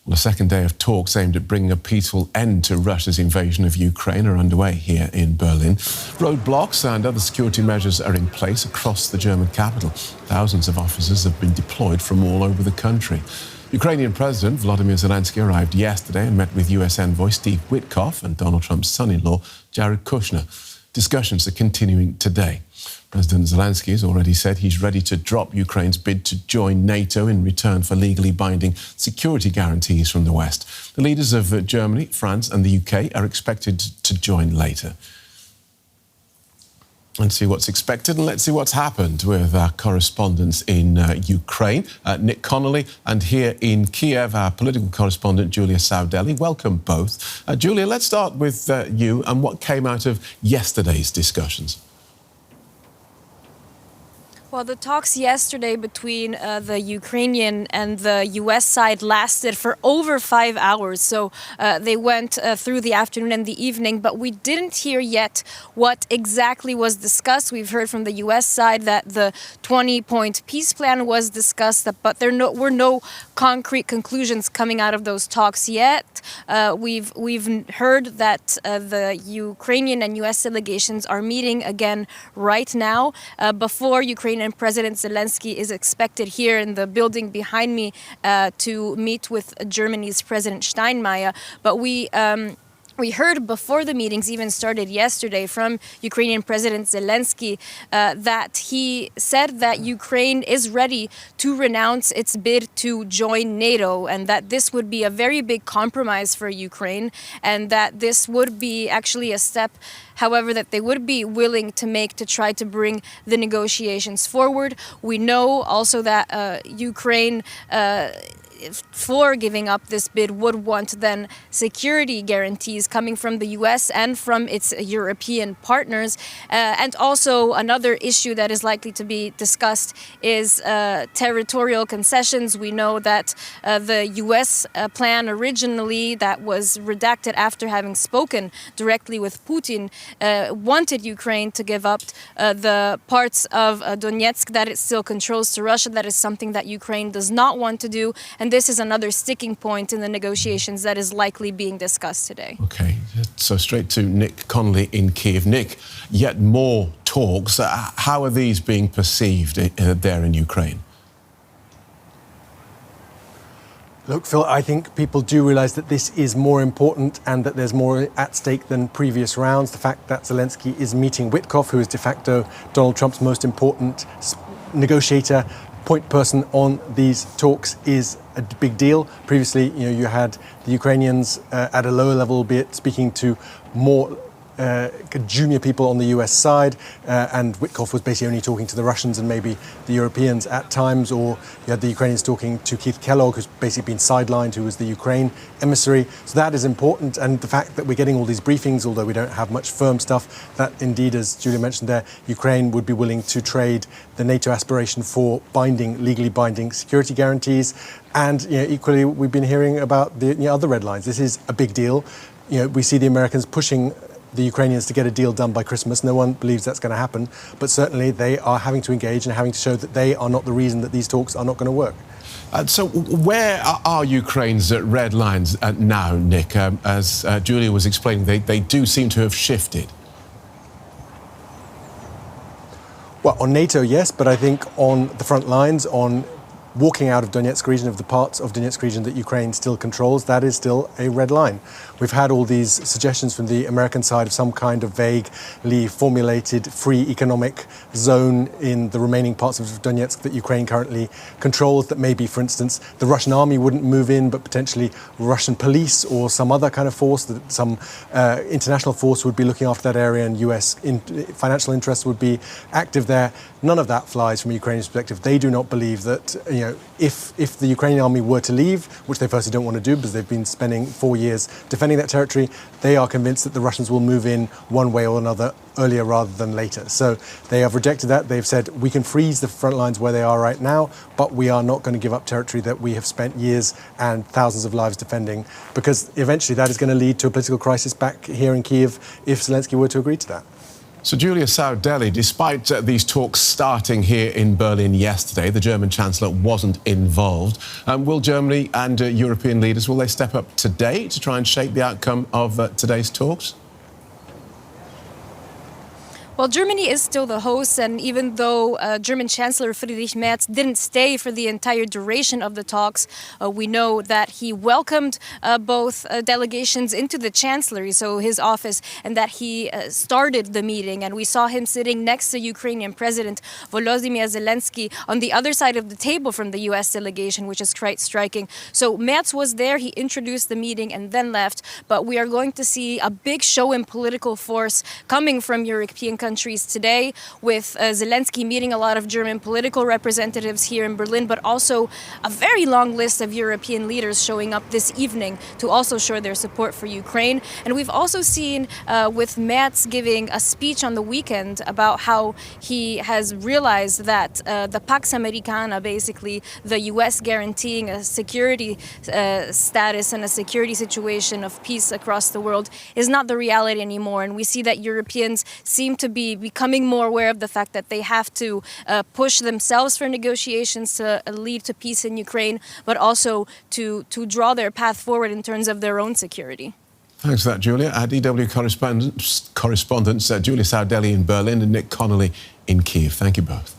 Well, a second day of talks aimed at bringing a peaceful end to Russia's invasion of Ukraine are underway here in Berlin. Roadblocks and other security measures are in place across the German capital. Thousands of officers have been deployed from all over the country. Ukrainian President Volodymyr Zelenskyy arrived yesterday and met with US envoy Steve Witkoff and Donald Trump's son-in-law, Jared Kushner. Discussions are continuing today. President Zelenskyy has already said he's ready to drop Ukraine's bid to join NATO in return for legally binding security guarantees from the West. The leaders of Germany, France and the UK are expected to join later. Let's see what's expected and let's see what's happened with our correspondents in Ukraine, Nick Connolly, and here in Kiev, our political correspondent, Julia Saudelli. Welcome both. Julia, let's start with you and what came out of yesterday's discussions. Well, the talks yesterday between the Ukrainian and the U.S. side lasted for over 5 hours. So they went through the afternoon and the evening, but we didn't hear yet what exactly was discussed. We've heard from the U.S. side that the 20-point peace plan was discussed, but there were no concrete conclusions coming out of those talks yet. We've heard that the Ukrainian and U.S. delegations are meeting again right now before Ukrainian President Zelenskyy is expected here in the building behind me to meet with Germany's President Steinmeier. But we heard before the meetings even started yesterday from Ukrainian President Zelenskyy that he said that Ukraine is ready to renounce its bid to join NATO and that this would be a very big compromise for Ukraine and that this would be actually a step, however, that they would be willing to make to try to bring the negotiations forward. We know also that Ukraine for giving up this bid would want then security guarantees coming from the US and from its European partners. And also another issue that is likely to be discussed is territorial concessions. We know that the US plan originally that was redacted after having spoken directly with Putin wanted Ukraine to give up the parts of Donetsk that it still controls to Russia. That is something that Ukraine does not want to do. And this is another sticking point in the negotiations that is likely being discussed today. OK, so straight to Nick Connolly in Kiev. Nick, yet more talks. How are these being perceived there in Ukraine? Look, Phil, I think people do realise that this is more important and that there's more at stake than previous rounds. The fact that Zelenskyy is meeting Witkoff, who is de facto Donald Trump's most important negotiator, point person on these talks, is a big deal. Previously, you had the Ukrainians at a lower level, albeit speaking to more junior people on the US side, and Witkoff was basically only talking to the Russians and maybe the Europeans at times, or you had the Ukrainians talking to Keith Kellogg, who's basically been sidelined, who was the Ukraine emissary. So that is important, and the fact that we're getting all these briefings, although we don't have much firm stuff, that indeed, as Julia mentioned there, Ukraine would be willing to trade the NATO aspiration for legally binding security guarantees. And equally, we've been hearing about the other red lines. This is a big deal. We see the Americans pushing the Ukrainians to get a deal done by Christmas. No one believes that's going to happen, but certainly they are having to engage and having to show that they are not the reason that these talks are not going to work. So where are Ukraine's red lines now, Nick? As Julia was explaining, they do seem to have shifted. Well, on NATO, yes, but I think on the front lines, on walking out of Donetsk region, of the parts of Donetsk region that Ukraine still controls, that is still a red line. We've had all these suggestions from the American side of some kind of vaguely formulated free economic zone in the remaining parts of Donetsk that Ukraine currently controls, that maybe, for instance, the Russian army wouldn't move in, but potentially Russian police or some other kind of force, that some international force would be looking after that area and US financial interests would be active there. None of that flies from a Ukrainian perspective. They do not believe that, if the Ukrainian army were to leave, which they firstly don't want to do because they've been spending 4 years defending that territory, they are convinced that the Russians will move in one way or another earlier rather than later. So they have rejected that. They've said we can freeze the front lines where they are right now, but we are not going to give up territory that we have spent years and thousands of lives defending, because eventually that is going to lead to a political crisis back here in Kiev if Zelenskyy were to agree to that. So, Julia Saudelli, despite these talks starting here in Berlin yesterday, the German Chancellor wasn't involved. Will Germany and European leaders, will they step up today to try and shape the outcome of today's talks? Well, Germany is still the host, and even though German Chancellor Friedrich Merz didn't stay for the entire duration of the talks, we know that he welcomed both delegations into the Chancellery, so his office, and that he started the meeting. And we saw him sitting next to Ukrainian President Volodymyr Zelenskyy on the other side of the table from the U.S. delegation, which is quite striking. So Merz was there, he introduced the meeting and then left, but we are going to see a big show in political force coming from European countries today, with Zelenskyy meeting a lot of German political representatives here in Berlin, but also a very long list of European leaders showing up this evening to also show their support for Ukraine. And we've also seen with Merz giving a speech on the weekend about how he has realized that the Pax Americana, basically the U.S. guaranteeing a security status and a security situation of peace across the world, is not the reality anymore. And we see that Europeans seem to be becoming more aware of the fact that they have to push themselves for negotiations to lead to peace in Ukraine, but also to draw their path forward in terms of their own security. Thanks for that, Julia. Our DW correspondents Julia Saudelli in Berlin and Nick Connolly in Kiev. Thank you both.